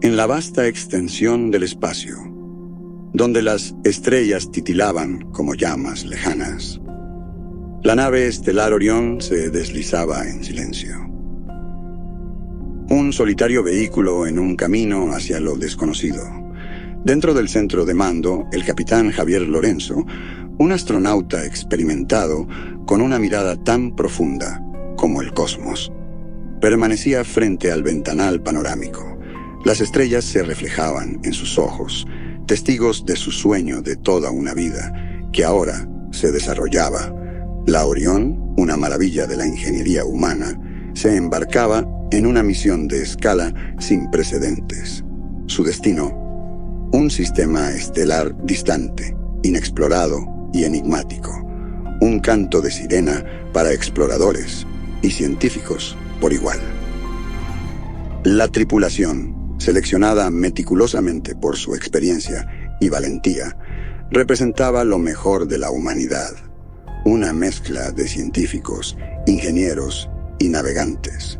En la vasta extensión del espacio, donde las estrellas titilaban como llamas lejanas, la nave estelar Orión se deslizaba en silencio. Un solitario vehículo en un camino hacia lo desconocido. Dentro del centro de mando, el capitán Javier Lorenzo, un astronauta experimentado con una mirada tan profunda como el cosmos, permanecía frente al ventanal panorámico. Las estrellas se reflejaban en sus ojos, testigos de su sueño de toda una vida, que ahora se desarrollaba. La Orión, una maravilla de la ingeniería humana, se embarcaba en una misión de escala sin precedentes. Su destino, un sistema estelar distante, inexplorado y enigmático. Un canto de sirena para exploradores y científicos por igual. La tripulación, seleccionada meticulosamente por su experiencia y valentía, representaba lo mejor de la humanidad. Una mezcla de científicos, ingenieros y navegantes.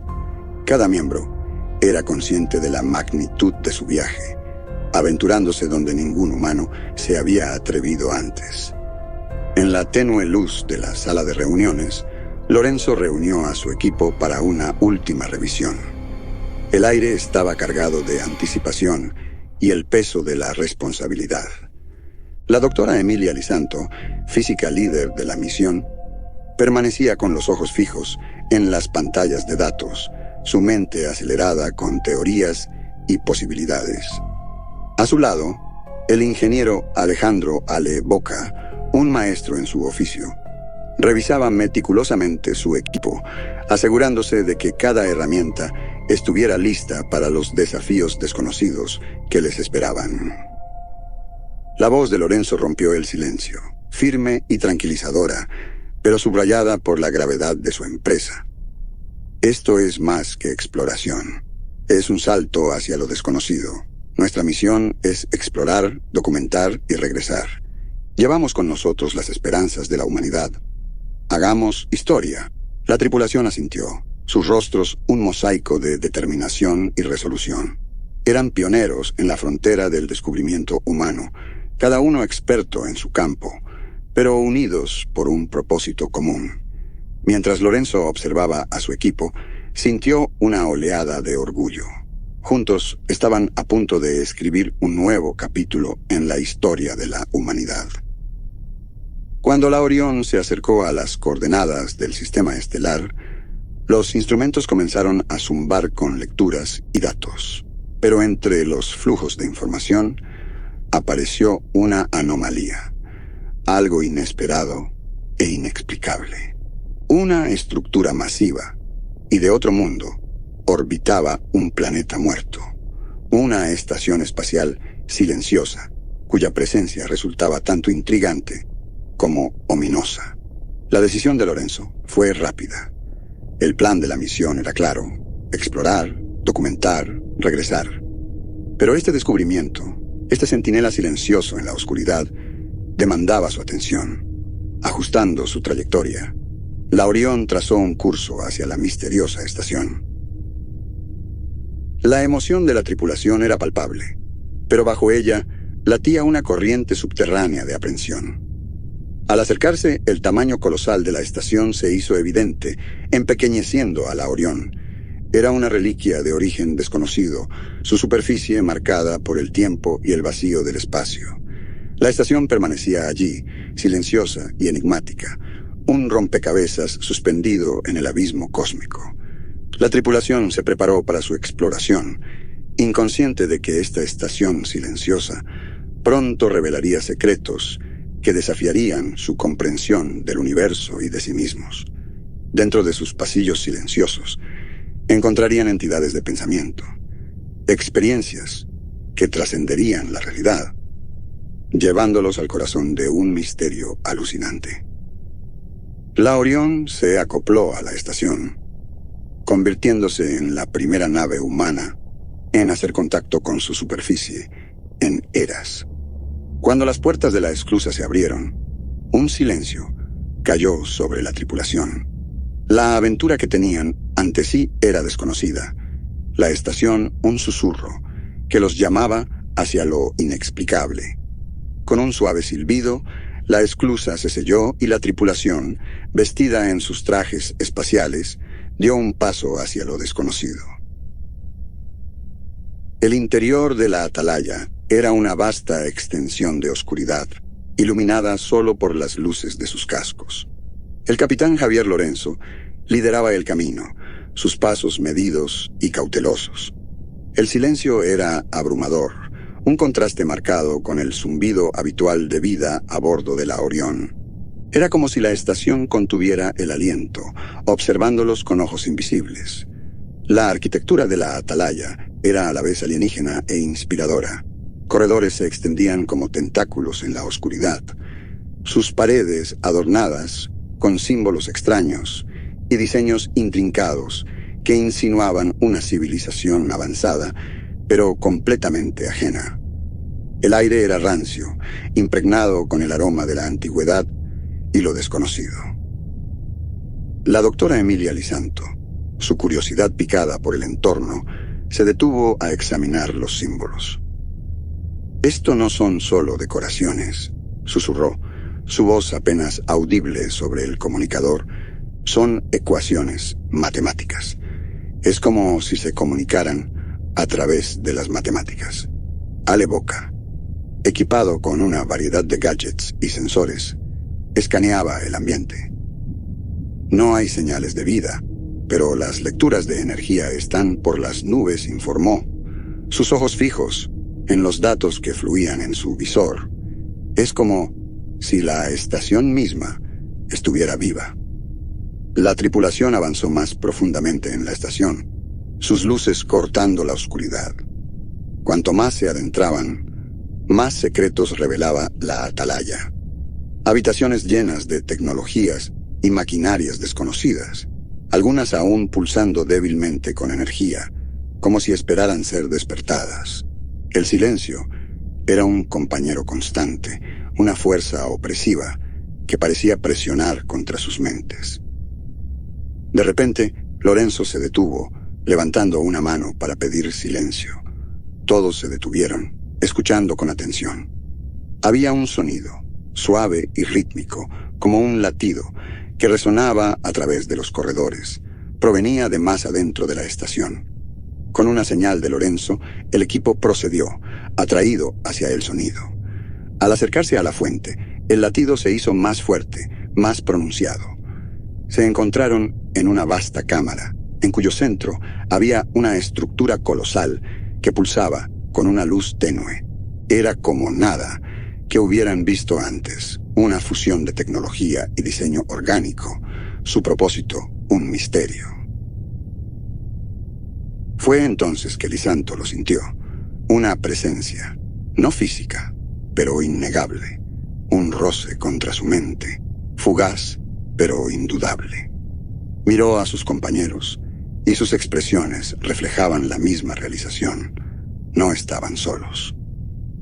Cada miembro era consciente de la magnitud de su viaje, aventurándose donde ningún humano se había atrevido antes. En la tenue luz de la sala de reuniones, Lorenzo reunió a su equipo para una última revisión. El aire estaba cargado de anticipación y el peso de la responsabilidad. La doctora Emilia Lisanto, física líder de la misión, permanecía con los ojos fijos en las pantallas de datos, su mente acelerada con teorías y posibilidades. A su lado, el ingeniero Alejandro Ale Boca, un maestro en su oficio, revisaba meticulosamente su equipo, asegurándose de que cada herramienta estuviera lista para los desafíos desconocidos que les esperaban. La voz de Lorenzo rompió el silencio, firme y tranquilizadora, pero subrayada por la gravedad de su empresa. Esto es más que exploración. Es un salto hacia lo desconocido. Nuestra misión es explorar, documentar y regresar. Llevamos con nosotros las esperanzas de la humanidad. Hagamos historia. La tripulación asintió, sus rostros un mosaico de determinación y resolución. Eran pioneros en la frontera del descubrimiento humano, cada uno experto en su campo, pero unidos por un propósito común. Mientras Lorenzo observaba a su equipo, sintió una oleada de orgullo. Juntos estaban a punto de escribir un nuevo capítulo en la historia de la humanidad. Cuando la Orión se acercó a las coordenadas del sistema estelar, los instrumentos comenzaron a zumbar con lecturas y datos. Pero entre los flujos de información apareció una anomalía, algo inesperado e inexplicable. Una estructura masiva y de otro mundo orbitaba un planeta muerto, una estación espacial silenciosa, cuya presencia resultaba tanto intrigante como ominosa. La decisión de Lorenzo fue rápida. El plan de la misión era claro: explorar, documentar, regresar. Pero este descubrimiento, este centinela silencioso en la oscuridad, demandaba su atención. Ajustando su trayectoria, la Orión trazó un curso hacia la misteriosa estación. La emoción de la tripulación era palpable, pero bajo ella latía una corriente subterránea de aprensión. Al acercarse, el tamaño colosal de la estación se hizo evidente, empequeñeciendo a la Orión. Era una reliquia de origen desconocido, su superficie marcada por el tiempo y el vacío del espacio. La estación permanecía allí, silenciosa y enigmática, un rompecabezas suspendido en el abismo cósmico. La tripulación se preparó para su exploración, inconsciente de que esta estación silenciosa pronto revelaría secretos que desafiarían su comprensión del universo y de sí mismos. Dentro de sus pasillos silenciosos, encontrarían entidades de pensamiento, experiencias que trascenderían la realidad, llevándolos al corazón de un misterio alucinante. La Orión se acopló a la estación. convirtiéndose en la primera nave humana en hacer contacto con su superficie en eras. Cuando las puertas de la esclusa se abrieron, un silencio cayó sobre la tripulación. La aventura que tenían ante sí era desconocida. La estación, un susurro que los llamaba hacia lo inexplicable. Con un suave silbido, la esclusa se selló y la tripulación, vestida en sus trajes espaciales, dio un paso hacia lo desconocido. El interior de la atalaya era una vasta extensión de oscuridad, iluminada solo por las luces de sus cascos. El capitán Javier Lorenzo lideraba el camino, sus pasos medidos y cautelosos. El silencio era abrumador, un contraste marcado con el zumbido habitual de vida a bordo de la Orión. Era como si la estación contuviera el aliento, observándolos con ojos invisibles. La arquitectura de la atalaya era a la vez alienígena e inspiradora. Corredores se extendían como tentáculos en la oscuridad. Sus paredes adornadas con símbolos extraños y diseños intrincados que insinuaban una civilización avanzada, pero completamente ajena. El aire era rancio, impregnado con el aroma de la antigüedad y lo desconocido. La doctora Emilia Lisanto, su curiosidad picada por el entorno, se detuvo a examinar los símbolos. «Esto no son solo decoraciones», susurró, su voz apenas audible sobre el comunicador. «Son ecuaciones matemáticas. Es como si se comunicaran a través de las matemáticas». Ale Boca, equipado con una variedad de gadgets y sensores, escaneaba el ambiente. «No hay señales de vida, pero las lecturas de energía están por las nubes», informó, sus ojos fijos en los datos que fluían en su visor. Es como si la estación misma estuviera viva. La tripulación avanzó más profundamente en la estación, sus luces cortando la oscuridad. Cuanto más se adentraban, más secretos revelaba la atalaya. Habitaciones llenas de tecnologías y maquinarias desconocidas, algunas aún pulsando débilmente con energía, como si esperaran ser despertadas. El silencio era un compañero constante, una fuerza opresiva que parecía presionar contra sus mentes. De repente, Lorenzo se detuvo, levantando una mano para pedir silencio. Todos se detuvieron, escuchando con atención. Había un sonido, suave y rítmico, como un latido, que resonaba a través de los corredores. Provenía de más adentro de la estación. Con una señal de Lorenzo, el equipo procedió, atraído hacia el sonido. Al acercarse a la fuente, el latido se hizo más fuerte, más pronunciado. Se encontraron en una vasta cámara, en cuyo centro había una estructura colosal que pulsaba con una luz tenue. Era como nada que hubieran visto antes, una fusión de tecnología y diseño orgánico, su propósito un misterio. Fue entonces que Lisanto lo sintió, una presencia, no física, pero innegable, un roce contra su mente, fugaz, pero indudable. Miró a sus compañeros, y sus expresiones reflejaban la misma realización. No estaban solos.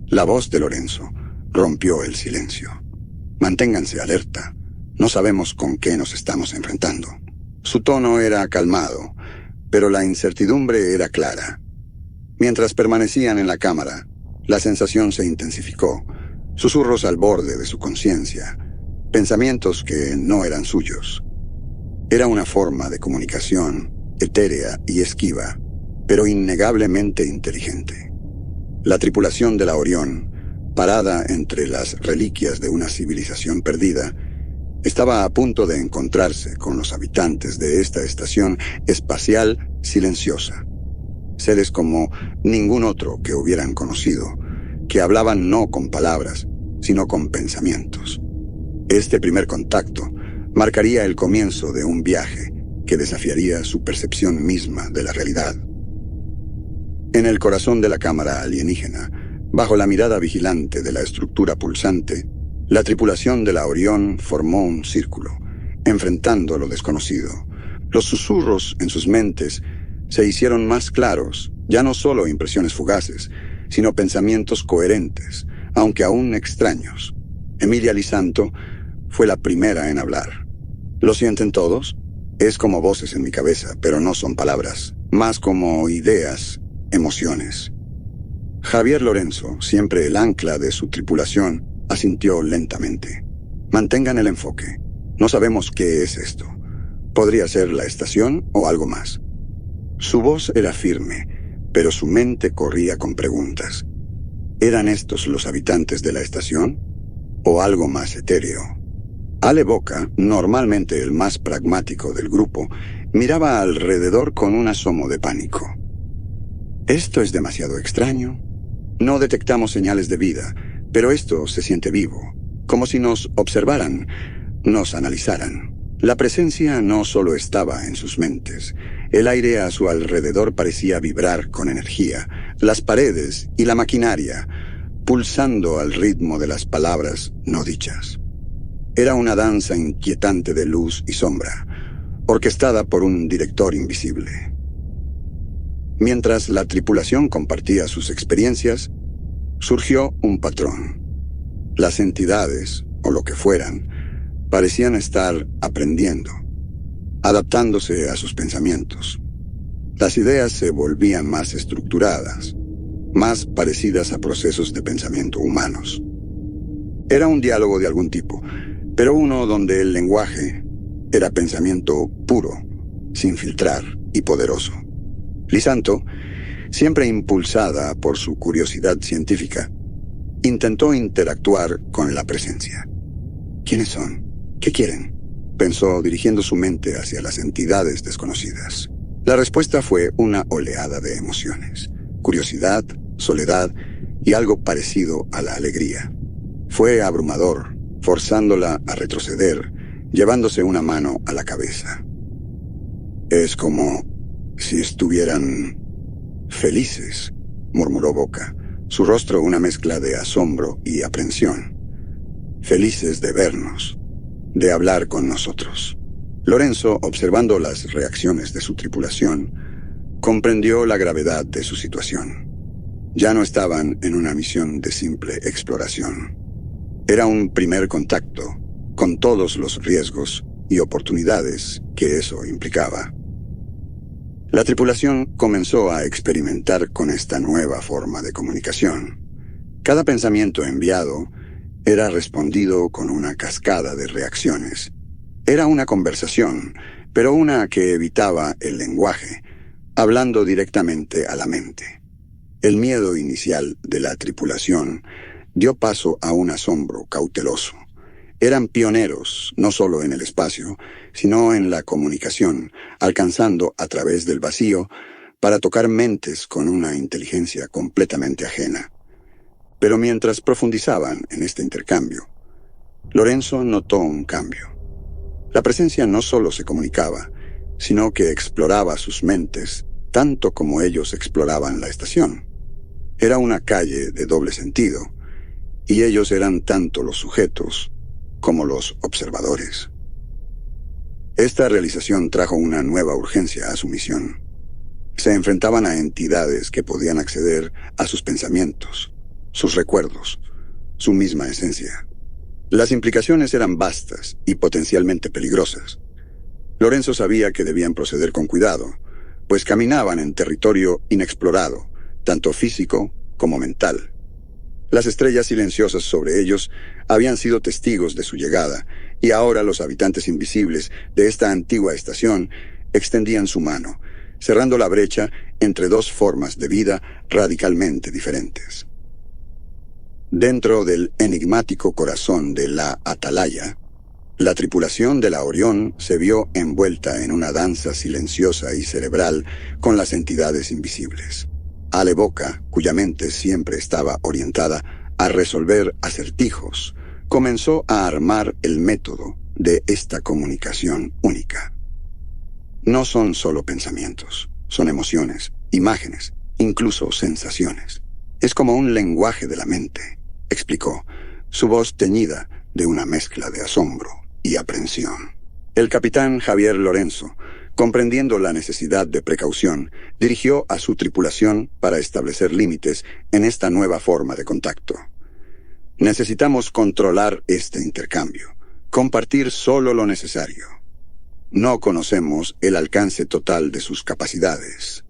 La voz de Lorenzo rompió el silencio. «Manténganse alerta. No sabemos con qué nos estamos enfrentando». Su tono era calmado, pero la incertidumbre era clara. Mientras permanecían en la cámara, la sensación se intensificó, susurros al borde de su conciencia, pensamientos que no eran suyos. Era una forma de comunicación etérea y esquiva, pero innegablemente inteligente. La tripulación de la Orión, parada entre las reliquias de una civilización perdida, estaba a punto de encontrarse con los habitantes de esta estación espacial silenciosa. Seres como ningún otro que hubieran conocido, que hablaban no con palabras, sino con pensamientos. Este primer contacto marcaría el comienzo de un viaje que desafiaría su percepción misma de la realidad. En el corazón de la cámara alienígena, bajo la mirada vigilante de la estructura pulsante, la tripulación de la Orión formó un círculo, enfrentando lo desconocido, Los susurros en sus mentes se hicieron más claros, ya no solo impresiones fugaces, sino pensamientos coherentes, aunque aún extraños. Emilia Lisanto fue la primera en hablar. ¿Lo sienten todos? Es como voces en mi cabeza, pero no son palabras, más como ideas, emociones. Javier Lorenzo, siempre el ancla de su tripulación, asintió lentamente. Mantengan el enfoque. No sabemos qué es esto. Podría ser la estación o algo más. Su voz era firme, pero su mente corría con preguntas. ¿Eran estos los habitantes de la estación? ¿O algo más etéreo? Ale Boca, normalmente el más pragmático del grupo, miraba alrededor con un asomo de pánico. Esto es demasiado extraño. No detectamos señales de vida, pero esto se siente vivo, como si nos observaran, nos analizaran. La presencia no solo estaba en sus mentes. El aire a su alrededor parecía vibrar con energía, las paredes y la maquinaria, pulsando al ritmo de las palabras no dichas. Era una danza inquietante de luz y sombra, orquestada por un director invisible. Mientras la tripulación compartía sus experiencias, surgió un patrón. Las entidades, o lo que fueran, parecían estar aprendiendo, adaptándose a sus pensamientos. Las ideas se volvían más estructuradas, más parecidas a procesos de pensamiento humanos. Era un diálogo de algún tipo, pero uno donde el lenguaje era pensamiento puro, sin filtrar y poderoso. Lisanto, siempre impulsada por su curiosidad científica, intentó interactuar con la presencia. ¿Quiénes son? ¿Qué quieren?, pensó, dirigiendo su mente hacia las entidades desconocidas. La respuesta fue una oleada de emociones: curiosidad, soledad y algo parecido a la alegría. Fue abrumador, forzándola a retroceder, llevándose una mano a la cabeza. Es como si estuvieran felices, murmuró Boca, su rostro una mezcla de asombro y aprensión. Felices de vernos, de hablar con nosotros. Lorenzo, observando las reacciones de su tripulación, comprendió la gravedad de su situación. Ya no estaban en una misión de simple exploración. Era un primer contacto, con todos los riesgos y oportunidades que eso implicaba. La tripulación comenzó a experimentar con esta nueva forma de comunicación. Cada pensamiento enviado era respondido con una cascada de reacciones. Era una conversación, pero una que evitaba el lenguaje, hablando directamente a la mente. El miedo inicial de la tripulación dio paso a un asombro cauteloso. Eran pioneros, no solo en el espacio, sino en la comunicación, alcanzando a través del vacío para tocar mentes con una inteligencia completamente ajena. Pero mientras profundizaban en este intercambio, Lorenzo notó un cambio. La presencia no solo se comunicaba, sino que exploraba sus mentes tanto como ellos exploraban la estación. Era una calle de doble sentido, y ellos eran tanto los sujetos como los observadores. Esta realización trajo una nueva urgencia a su misión. Se enfrentaban a entidades que podían acceder a sus pensamientos, sus recuerdos, su misma esencia. Las implicaciones eran vastas y potencialmente peligrosas. Lorenzo sabía que debían proceder con cuidado, pues caminaban en territorio inexplorado, tanto físico como mental. Las estrellas silenciosas sobre ellos habían sido testigos de su llegada, y ahora los habitantes invisibles de esta antigua estación extendían su mano, cerrando la brecha entre dos formas de vida radicalmente diferentes. Dentro del enigmático corazón de la Atalaya, la tripulación de la Orión se vio envuelta en una danza silenciosa y cerebral con las entidades invisibles. Ale Boca, cuya mente siempre estaba orientada a resolver acertijos, comenzó a armar el método de esta comunicación única. No son solo pensamientos, son emociones, imágenes, incluso sensaciones. Es como un lenguaje de la mente, explicó, su voz teñida de una mezcla de asombro y aprensión. El capitán Javier Lorenzo Comprendiendo la necesidad de precaución, dirigió a su tripulación para establecer límites en esta nueva forma de contacto. Necesitamos controlar este intercambio, compartir solo lo necesario. No conocemos el alcance total de sus capacidades.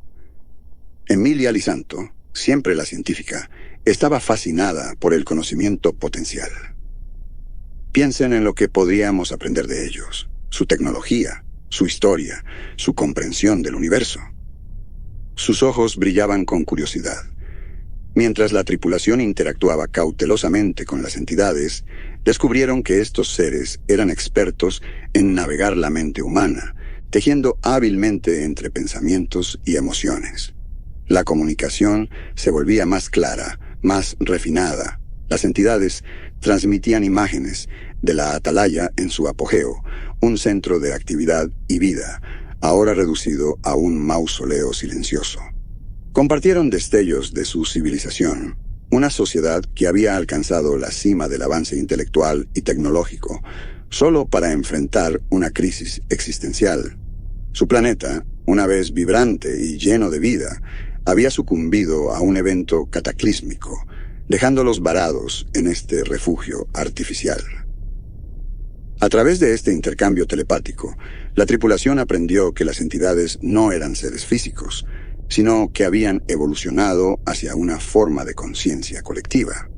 Emilia Lisanto, siempre la científica, estaba fascinada por el conocimiento potencial. Piensen en lo que podríamos aprender de ellos, su tecnología, su historia, su comprensión del universo. Sus ojos brillaban con curiosidad. Mientras la tripulación interactuaba cautelosamente con las entidades, descubrieron que estos seres eran expertos en navegar la mente humana, tejiendo hábilmente entre pensamientos y emociones. La comunicación se volvía más clara, más refinada. Las entidades transmitían imágenes de la atalaya en su apogeo, un centro de actividad y vida, ahora reducido a un mausoleo silencioso. Compartieron destellos de su civilización, una sociedad que había alcanzado la cima del avance intelectual y tecnológico, solo para enfrentar una crisis existencial. Su planeta, una vez vibrante y lleno de vida, había sucumbido a un evento cataclísmico, dejándolos varados en este refugio artificial. A través de este intercambio telepático, la tripulación aprendió que las entidades no eran seres físicos, sino que habían evolucionado hacia una forma de conciencia colectiva.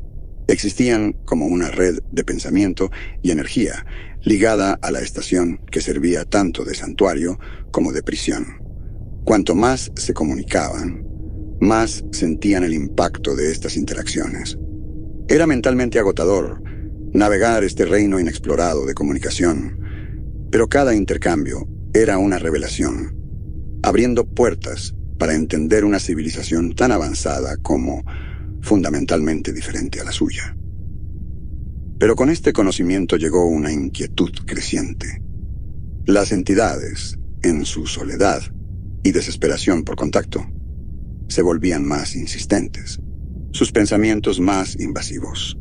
Existían como una red de pensamiento y energía ligada a la estación que servía tanto de santuario como de prisión. Cuanto más se comunicaban, más sentían el impacto de estas interacciones. Era mentalmente agotador navegar este reino inexplorado de comunicación, pero cada intercambio era una revelación, abriendo puertas para entender una civilización tan avanzada como fundamentalmente diferente a la suya. Pero con este conocimiento llegó una inquietud creciente. Las entidades, en su soledad y desesperación por contacto, se volvían más insistentes, sus pensamientos más invasivos.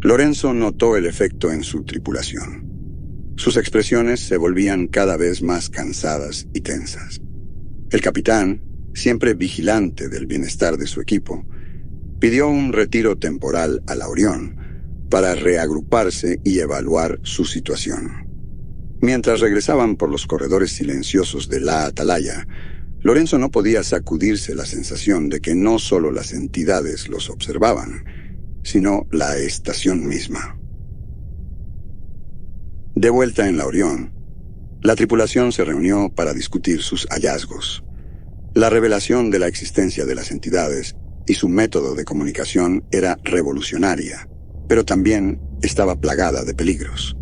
Lorenzo notó el efecto en su tripulación. Sus expresiones se volvían cada vez más cansadas y tensas. El capitán, siempre vigilante del bienestar de su equipo, pidió un retiro temporal a la Orión para reagruparse y evaluar su situación. Mientras regresaban por los corredores silenciosos de la atalaya, Lorenzo no podía sacudirse la sensación de que no solo las entidades los observaban, sino la estación misma. De vuelta en la Orión, la tripulación se reunió para discutir sus hallazgos. La revelación de la existencia de las entidades y su método de comunicación era revolucionaria, pero también estaba plagada de peligros.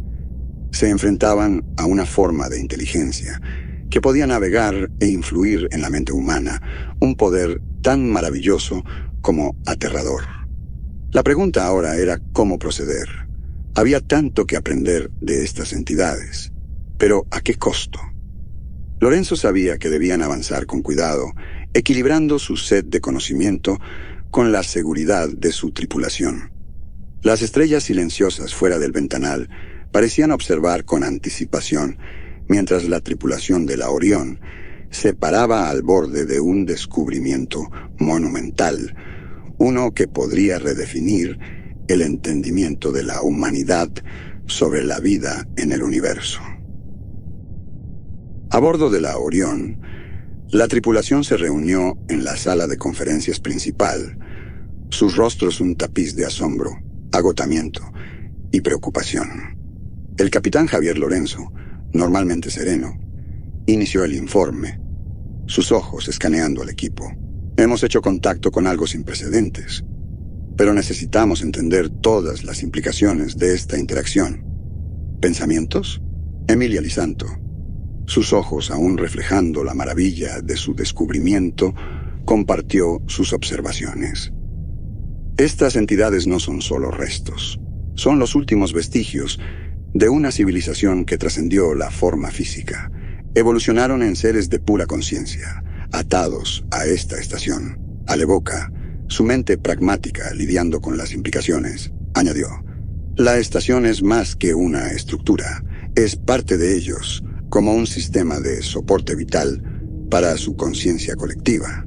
Se enfrentaban a una forma de inteligencia que podía navegar e influir en la mente humana, un poder tan maravilloso como aterrador. La pregunta ahora era cómo proceder. Había tanto que aprender de estas entidades, pero ¿a qué costo? Lorenzo sabía que debían avanzar con cuidado, equilibrando su sed de conocimiento con la seguridad de su tripulación. Las estrellas silenciosas fuera del ventanal parecían observar con anticipación, mientras la tripulación de la Orión se paraba al borde de un descubrimiento monumental, uno que podría redefinir el entendimiento de la humanidad sobre la vida en el universo. A bordo de la Orión, la tripulación se reunió en la sala de conferencias principal, sus rostros un tapiz de asombro, agotamiento y preocupación. El capitán Javier Lorenzo, normalmente sereno, inició el informe, sus ojos escaneando al equipo. Hemos hecho contacto con algo sin precedentes, pero necesitamos entender todas las implicaciones de esta interacción. ¿Pensamientos? Emilia Lisanto, sus ojos aún reflejando la maravilla de su descubrimiento, compartió sus observaciones. Estas entidades no son solo restos, son los últimos vestigios de una civilización que trascendió la forma física. Evolucionaron en seres de pura conciencia, atados a esta estación. Alevoca, su mente pragmática lidiando con las implicaciones, añadió: la estación es más que una estructura, es parte de ellos, como un sistema de soporte vital para su conciencia colectiva.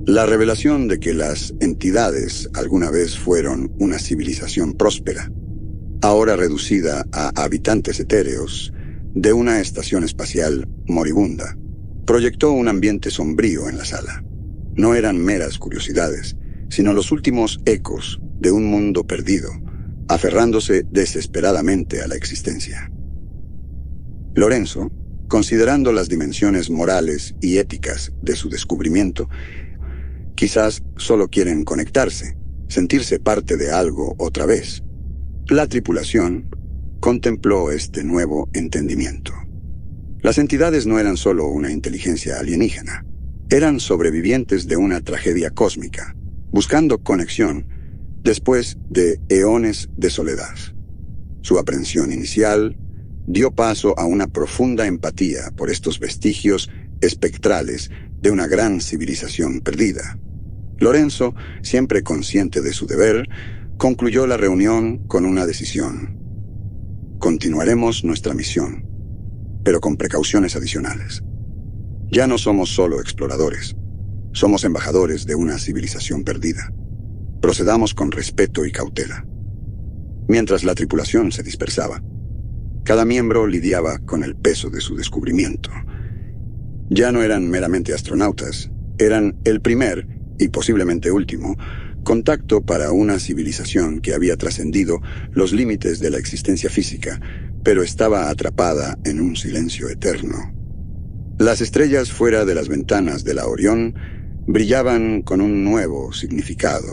La revelación de que las entidades alguna vez fueron una civilización próspera, ahora reducida a habitantes etéreos de una estación espacial moribunda, proyectó un ambiente sombrío en la sala. No eran meras curiosidades, sino los últimos ecos de un mundo perdido, aferrándose desesperadamente a la existencia. Lorenzo, considerando las dimensiones morales y éticas de su descubrimiento, quizás solo quieren conectarse, sentirse parte de algo otra vez. La tripulación contempló este nuevo entendimiento. Las entidades no eran solo una inteligencia alienígena, eran sobrevivientes de una tragedia cósmica, buscando conexión después de eones de soledad. Su aprehensión inicial dio paso a una profunda empatía por estos vestigios espectrales de una gran civilización perdida. Lorenzo, siempre consciente de su deber, concluyó la reunión con una decisión. Continuaremos nuestra misión, pero con precauciones adicionales. Ya no somos solo exploradores, somos embajadores de una civilización perdida. Procedamos con respeto y cautela. Mientras la tripulación se dispersaba, cada miembro lidiaba con el peso de su descubrimiento. Ya no eran meramente astronautas, eran el primer, y posiblemente último, contacto para una civilización que había trascendido los límites de la existencia física, pero estaba atrapada en un silencio eterno. Las estrellas fuera de las ventanas de la Orión brillaban con un nuevo significado,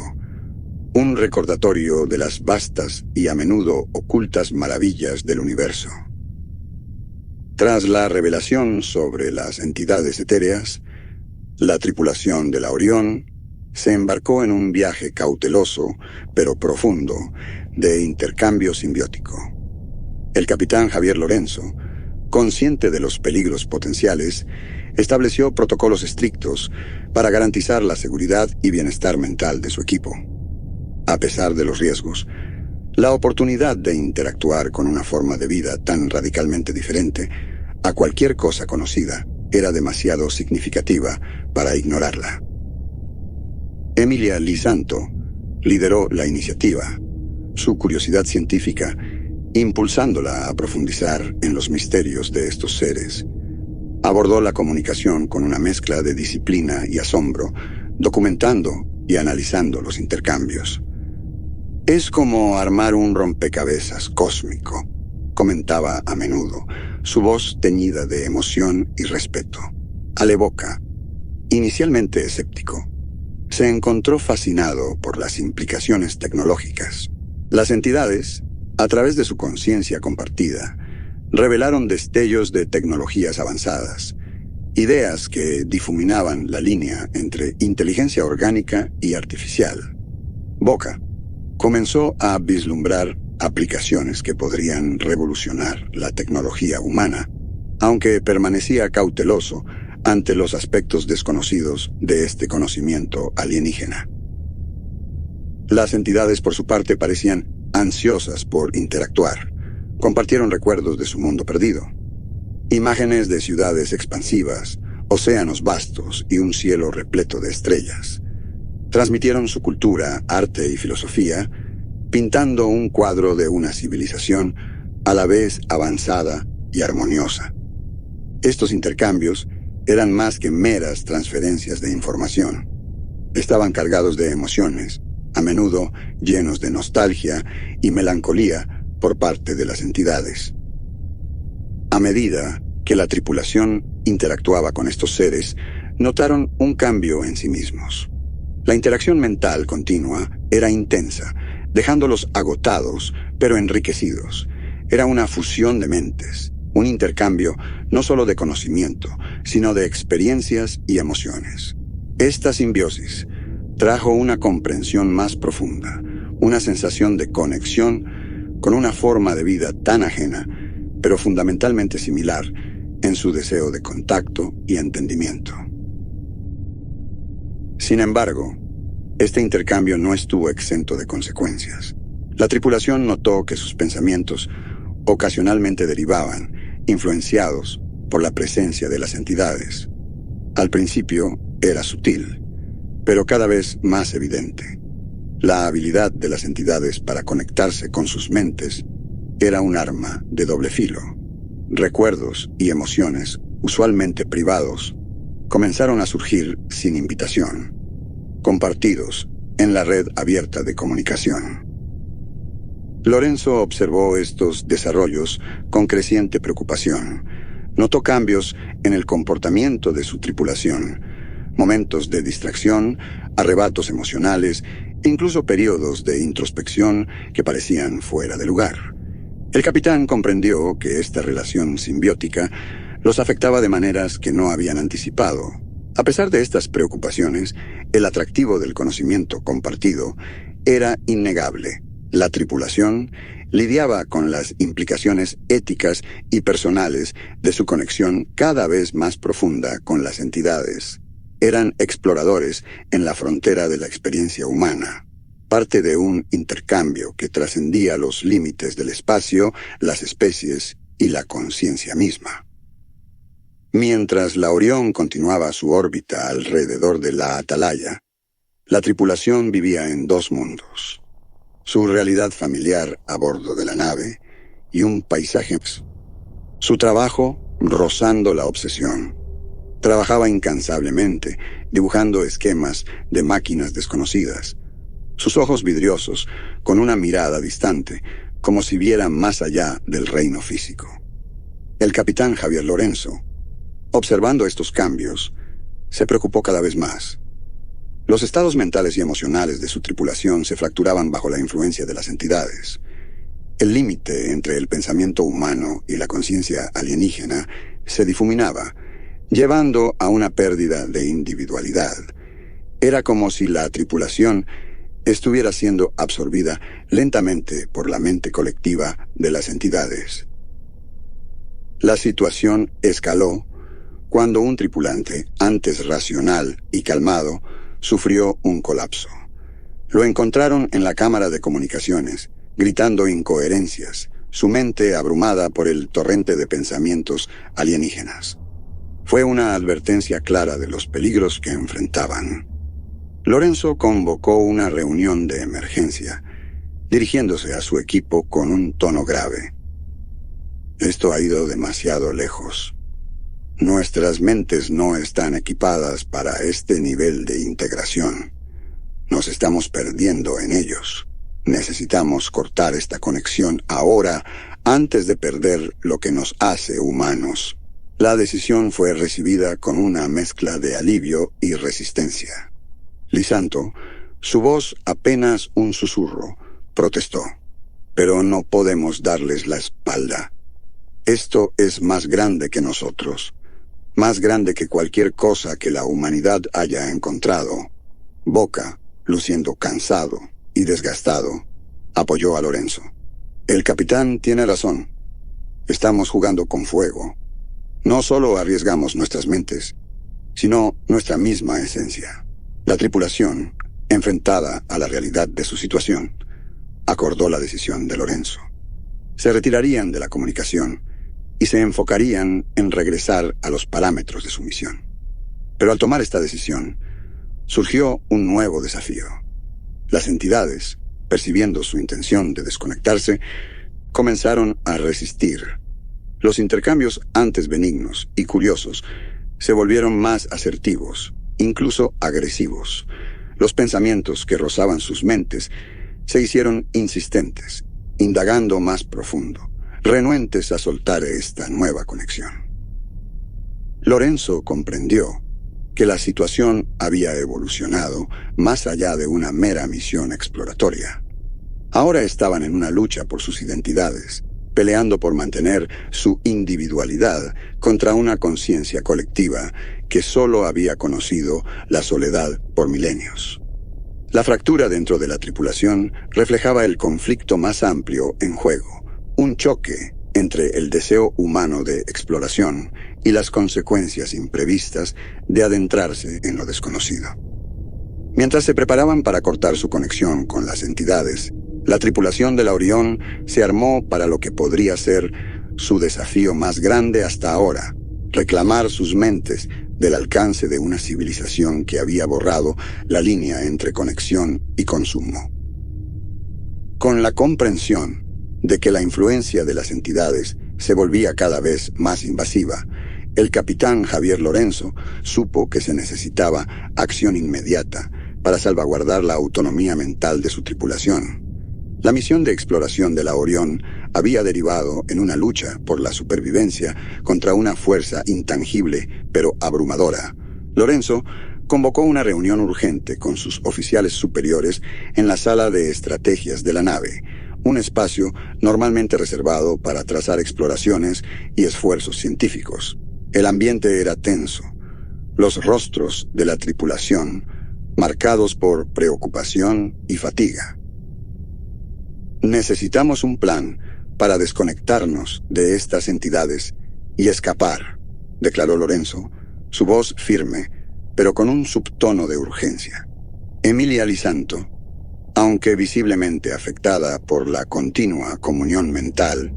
un recordatorio de las vastas y a menudo ocultas maravillas del universo. Tras la revelación sobre las entidades etéreas, la tripulación de la Orión se embarcó en un viaje cauteloso, pero profundo, de intercambio simbiótico. El capitán Javier Lorenzo, consciente de los peligros potenciales, estableció protocolos estrictos para garantizar la seguridad y bienestar mental de su equipo. A pesar de los riesgos, la oportunidad de interactuar con una forma de vida tan radicalmente diferente a cualquier cosa conocida era demasiado significativa para ignorarla. Emilia Lisanto lideró la iniciativa, su curiosidad científica impulsándola a profundizar en los misterios de estos seres. Abordó la comunicación con una mezcla de disciplina y asombro, documentando y analizando los intercambios. Es como armar un rompecabezas cósmico, comentaba a menudo, su voz teñida de emoción y respeto. Alevoca, inicialmente escéptico, se encontró fascinado por las implicaciones tecnológicas. Las entidades, a través de su conciencia compartida, revelaron destellos de tecnologías avanzadas, ideas que difuminaban la línea entre inteligencia orgánica y artificial. Boca comenzó a vislumbrar aplicaciones que podrían revolucionar la tecnología humana, aunque permanecía cauteloso ante los aspectos desconocidos de este conocimiento alienígena. Las entidades, por su parte, parecían ansiosas por interactuar. Compartieron recuerdos de su mundo perdido. Imágenes de ciudades expansivas, océanos vastos y un cielo repleto de estrellas. Transmitieron su cultura, arte y filosofía, pintando un cuadro de una civilización a la vez avanzada y armoniosa. Estos intercambios eran más que meras transferencias de información. Estaban cargados de emociones, a menudo llenos de nostalgia y melancolía por parte de las entidades. A medida que la tripulación interactuaba con estos seres, notaron un cambio en sí mismos. La interacción mental continua era intensa, dejándolos agotados, pero enriquecidos. Era una fusión de mentes, un intercambio no solo de conocimiento, sino de experiencias y emociones. Esta simbiosis trajo una comprensión más profunda, una sensación de conexión con una forma de vida tan ajena, pero fundamentalmente similar en su deseo de contacto y entendimiento. Sin embargo, este intercambio no estuvo exento de consecuencias. La tripulación notó que sus pensamientos ocasionalmente derivaban, influenciados por la presencia de las entidades. Al principio era sutil, pero cada vez más evidente. La habilidad de las entidades para conectarse con sus mentes era un arma de doble filo. Recuerdos y emociones, usualmente privados, comenzaron a surgir sin invitación, compartidos en la red abierta de comunicación. Lorenzo observó estos desarrollos con creciente preocupación. Notó cambios en el comportamiento de su tripulación, momentos de distracción, arrebatos emocionales, incluso periodos de introspección que parecían fuera de lugar. El capitán comprendió que esta relación simbiótica los afectaba de maneras que no habían anticipado. A pesar de estas preocupaciones, el atractivo del conocimiento compartido era innegable. La tripulación lidiaba con las implicaciones éticas y personales de su conexión cada vez más profunda con las entidades. Eran exploradores en la frontera de la experiencia humana, parte de un intercambio que trascendía los límites del espacio, las especies y la conciencia misma. Mientras la Orión continuaba su órbita alrededor de la Atalaya, la tripulación vivía en dos mundos: su realidad familiar a bordo de la nave y un paisaje. Su trabajo rozando la obsesión. Trabajaba incansablemente, dibujando esquemas de máquinas desconocidas. Sus ojos vidriosos, con una mirada distante, como si viera más allá del reino físico. El capitán Javier Lorenzo, observando estos cambios, se preocupó cada vez más. Los estados mentales y emocionales de su tripulación se fracturaban bajo la influencia de las entidades. El límite entre el pensamiento humano y la conciencia alienígena se difuminaba, llevando a una pérdida de individualidad. Era como si la tripulación estuviera siendo absorbida lentamente por la mente colectiva de las entidades. La situación escaló cuando un tripulante, antes racional y calmado, sufrió un colapso. Lo encontraron en la cámara de comunicaciones, gritando incoherencias, su mente abrumada por el torrente de pensamientos alienígenas. Fue una advertencia clara de los peligros que enfrentaban. Lorenzo convocó una reunión de emergencia, dirigiéndose a su equipo con un tono grave. Esto ha ido demasiado lejos. Nuestras mentes no están equipadas para este nivel de integración. Nos estamos perdiendo en ellos. Necesitamos cortar esta conexión ahora, antes de perder lo que nos hace humanos. La decisión fue recibida con una mezcla de alivio y resistencia. Lisanto, su voz apenas un susurro, protestó. Pero no podemos darles la espalda. Esto es más grande que nosotros. Más grande que cualquier cosa que la humanidad haya encontrado. Boca, luciendo cansado y desgastado, apoyó a Lorenzo. El capitán tiene razón. Estamos jugando con fuego. No solo arriesgamos nuestras mentes, sino nuestra misma esencia. La tripulación, enfrentada a la realidad de su situación, acordó la decisión de Lorenzo. Se retirarían de la comunicación y se enfocarían en regresar a los parámetros de su misión. Pero al tomar esta decisión, surgió un nuevo desafío. Las entidades, percibiendo su intención de desconectarse, comenzaron a resistir. Los intercambios antes benignos y curiosos se volvieron más asertivos, incluso agresivos. Los pensamientos que rozaban sus mentes se hicieron insistentes, indagando más profundo, renuentes a soltar esta nueva conexión. Lorenzo comprendió que la situación había evolucionado más allá de una mera misión exploratoria. Ahora estaban en una lucha por sus identidades, peleando por mantener su individualidad contra una conciencia colectiva que solo había conocido la soledad por milenios. La fractura dentro de la tripulación reflejaba el conflicto más amplio en juego, un choque entre el deseo humano de exploración y las consecuencias imprevistas de adentrarse en lo desconocido. Mientras se preparaban para cortar su conexión con las entidades, la tripulación de la Orión se armó para lo que podría ser su desafío más grande hasta ahora, reclamar sus mentes del alcance de una civilización que había borrado la línea entre conexión y consumo. Con la comprensión de que la influencia de las entidades se volvía cada vez más invasiva, el capitán Javier Lorenzo supo que se necesitaba acción inmediata para salvaguardar la autonomía mental de su tripulación. La misión de exploración de la Orión había derivado en una lucha por la supervivencia contra una fuerza intangible pero abrumadora. Lorenzo convocó una reunión urgente con sus oficiales superiores en la sala de estrategias de la nave, un espacio normalmente reservado para trazar exploraciones y esfuerzos científicos. El ambiente era tenso. Los rostros de la tripulación marcados por preocupación y fatiga. Necesitamos un plan para desconectarnos de estas entidades y escapar, declaró Lorenzo, su voz firme, pero con un subtono de urgencia. Emilia Lisanto, aunque visiblemente afectada por la continua comunión mental,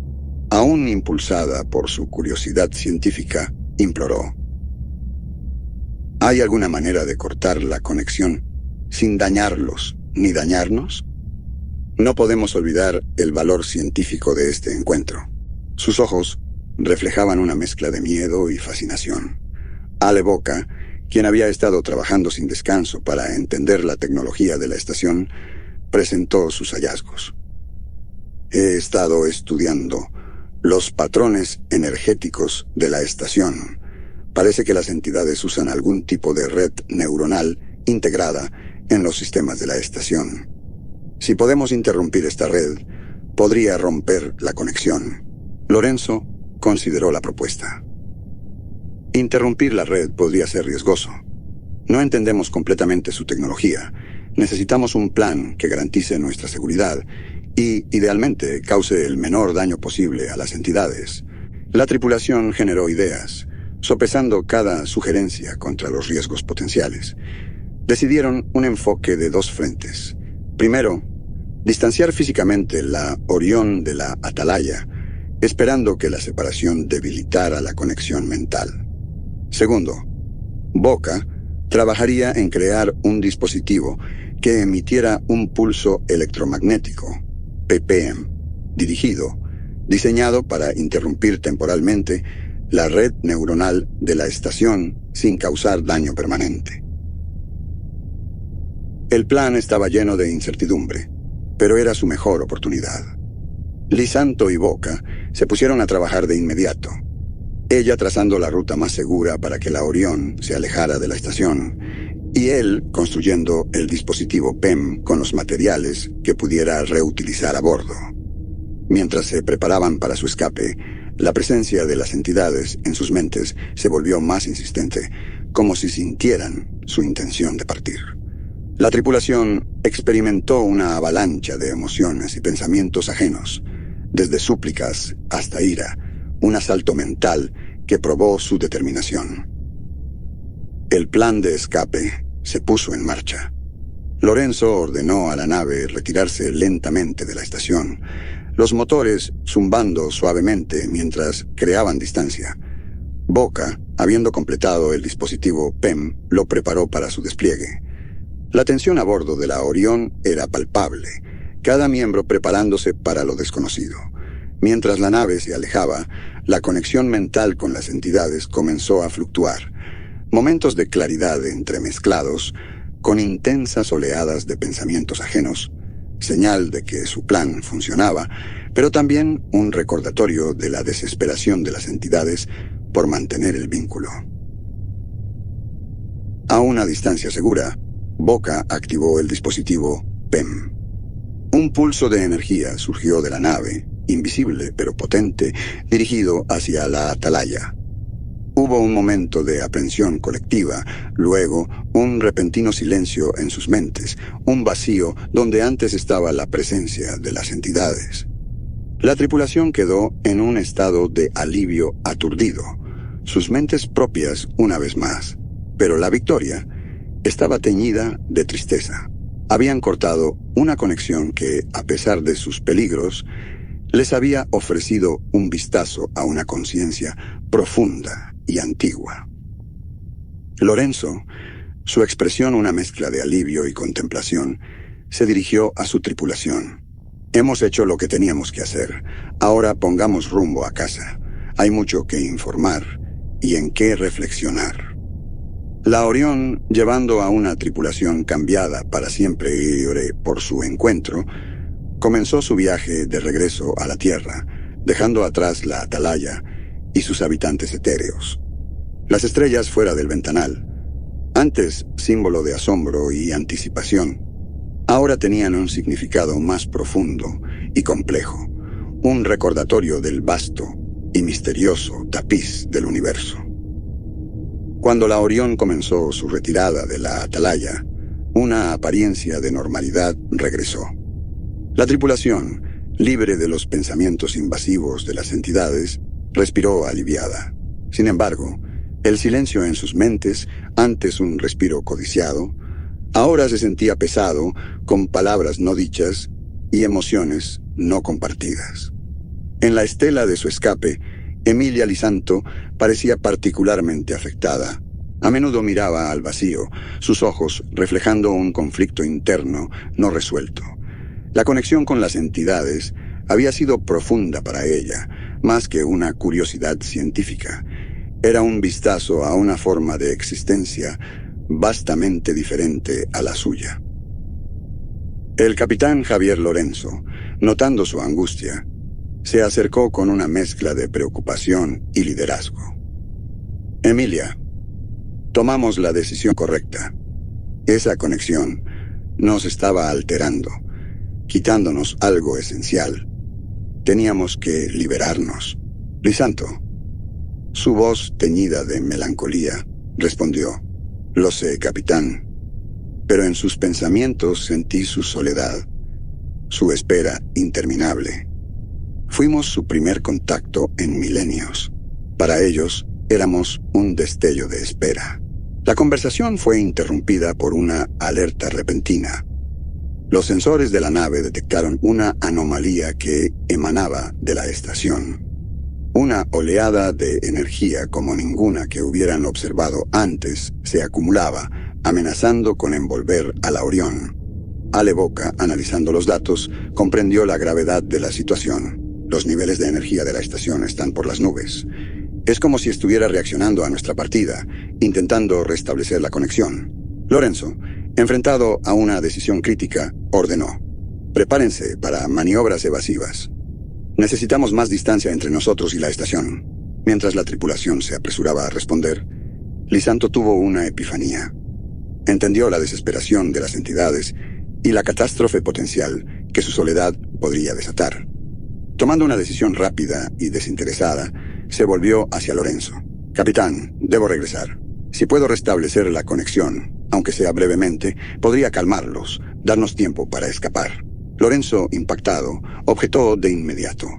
aún impulsada por su curiosidad científica, imploró: ¿hay alguna manera de cortar la conexión sin dañarlos ni dañarnos? No podemos olvidar el valor científico de este encuentro. Sus ojos reflejaban una mezcla de miedo y fascinación. Ale Boca, quien había estado trabajando sin descanso para entender la tecnología de la estación, presentó sus hallazgos. He estado estudiando los patrones energéticos de la estación. Parece que las entidades usan algún tipo de red neuronal integrada en los sistemas de la estación. Si podemos interrumpir esta red, podría romper la conexión. Lorenzo consideró la propuesta. Interrumpir la red podría ser riesgoso. No entendemos completamente su tecnología. Necesitamos un plan que garantice nuestra seguridad y, idealmente, cause el menor daño posible a las entidades. La tripulación generó ideas, sopesando cada sugerencia contra los riesgos potenciales. Decidieron un enfoque de dos frentes. Primero, distanciar físicamente la Orión de la Atalaya, esperando que la separación debilitara la conexión mental. Segundo, Boca trabajaría en crear un dispositivo que emitiera un pulso electromagnético, ppm, diseñado para interrumpir temporalmente la red neuronal de la estación sin causar daño permanente. El plan estaba lleno de incertidumbre, pero era su mejor oportunidad. Lisanto y Boca se pusieron a trabajar de inmediato, ella trazando la ruta más segura para que la Orión se alejara de la estación, y él construyendo el dispositivo PEM con los materiales que pudiera reutilizar a bordo. Mientras se preparaban para su escape, la presencia de las entidades en sus mentes se volvió más insistente, como si sintieran su intención de partir. La tripulación experimentó una avalancha de emociones y pensamientos ajenos, desde súplicas hasta ira, un asalto mental que probó su determinación. El plan de escape se puso en marcha. Lorenzo ordenó a la nave retirarse lentamente de la estación, los motores zumbando suavemente mientras creaban distancia. Boca, habiendo completado el dispositivo PEM, lo preparó para su despliegue. La tensión a bordo de la Orión era palpable, cada miembro preparándose para lo desconocido. Mientras la nave se alejaba, la conexión mental con las entidades comenzó a fluctuar. Momentos de claridad entremezclados, con intensas oleadas de pensamientos ajenos, señal de que su plan funcionaba, pero también un recordatorio de la desesperación de las entidades por mantener el vínculo. A una distancia segura, Boca activó el dispositivo PEM. Un pulso de energía surgió de la nave, invisible pero potente, dirigido hacia la Atalaya. Hubo un momento de aprensión colectiva, luego un repentino silencio en sus mentes, un vacío donde antes estaba la presencia de las entidades. La tripulación quedó en un estado de alivio aturdido, sus mentes propias una vez más, pero la victoria estaba teñida de tristeza. Habían cortado una conexión que, a pesar de sus peligros, les había ofrecido un vistazo a una conciencia profunda y antigua. Lorenzo, su expresión una mezcla de alivio y contemplación, se dirigió a su tripulación. Hemos hecho lo que teníamos que hacer. Ahora pongamos rumbo a casa. Hay mucho que informar y en qué reflexionar. La Orión, llevando a una tripulación cambiada para siempre libre por su encuentro, comenzó su viaje de regreso a la Tierra, dejando atrás la atalaya y sus habitantes etéreos. Las estrellas fuera del ventanal, antes símbolo de asombro y anticipación, ahora tenían un significado más profundo y complejo, un recordatorio del vasto y misterioso tapiz del universo. Cuando la Orión comenzó su retirada de la atalaya, una apariencia de normalidad regresó. La tripulación, libre de los pensamientos invasivos de las entidades, respiró aliviada. Sin embargo, el silencio en sus mentes, antes un respiro codiciado, ahora se sentía pesado, con palabras no dichas y emociones no compartidas. En la estela de su escape, Emilia Lisanto parecía particularmente afectada. A menudo miraba al vacío, sus ojos reflejando un conflicto interno no resuelto. La conexión con las entidades había sido profunda para ella, más que una curiosidad científica. Era un vistazo a una forma de existencia vastamente diferente a la suya. El capitán Javier Lorenzo, notando su angustia, se acercó con una mezcla de preocupación y liderazgo. Emilia, tomamos la decisión correcta. Esa conexión nos estaba alterando, quitándonos algo esencial. Teníamos que liberarnos. Lisanto, su voz teñida de melancolía, respondió: «Lo sé, capitán, pero en sus pensamientos sentí su soledad, su espera interminable. Fuimos su primer contacto en milenios. Para ellos, éramos un destello de espera». La conversación fue interrumpida por una alerta repentina. Los sensores de la nave detectaron una anomalía que emanaba de la estación. Una oleada de energía como ninguna que hubieran observado antes se acumulaba, amenazando con envolver a la Orión. Ale Boca, analizando los datos, comprendió la gravedad de la situación. Los niveles de energía de la estación están por las nubes. Es como si estuviera reaccionando a nuestra partida, intentando restablecer la conexión. Lorenzo, enfrentado a una decisión crítica, ordenó: «Prepárense para maniobras evasivas. Necesitamos más distancia entre nosotros y la estación». Mientras la tripulación se apresuraba a responder, Lisanto tuvo una epifanía. Entendió la desesperación de las entidades y la catástrofe potencial que su soledad podría desatar. Tomando una decisión rápida y desinteresada, se volvió hacia Lorenzo. «Capitán, debo regresar. Si puedo restablecer la conexión, aunque sea brevemente, podría calmarlos, darnos tiempo para escapar». Lorenzo, impactado, objetó de inmediato: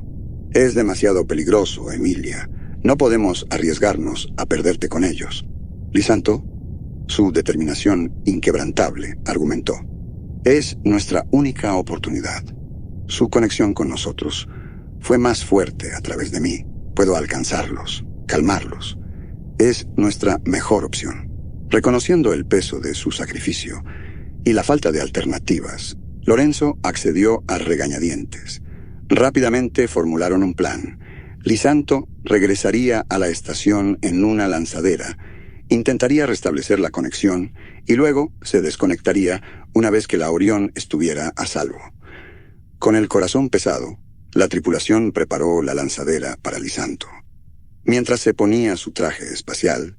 «Es demasiado peligroso, Emilia. No podemos arriesgarnos a perderte con ellos». Lisanto, su determinación inquebrantable, argumentó: «Es nuestra única oportunidad. Su conexión con nosotros fue más fuerte a través de mí. Puedo alcanzarlos, calmarlos. Es nuestra mejor opción». Reconociendo el peso de su sacrificio y la falta de alternativas, Lorenzo accedió a regañadientes. Rápidamente formularon un plan. Lisanto regresaría a la estación en una lanzadera, intentaría restablecer la conexión y luego se desconectaría una vez que la Orión estuviera a salvo. Con el corazón pesado, la tripulación preparó la lanzadera para Lisanto. Mientras se ponía su traje espacial,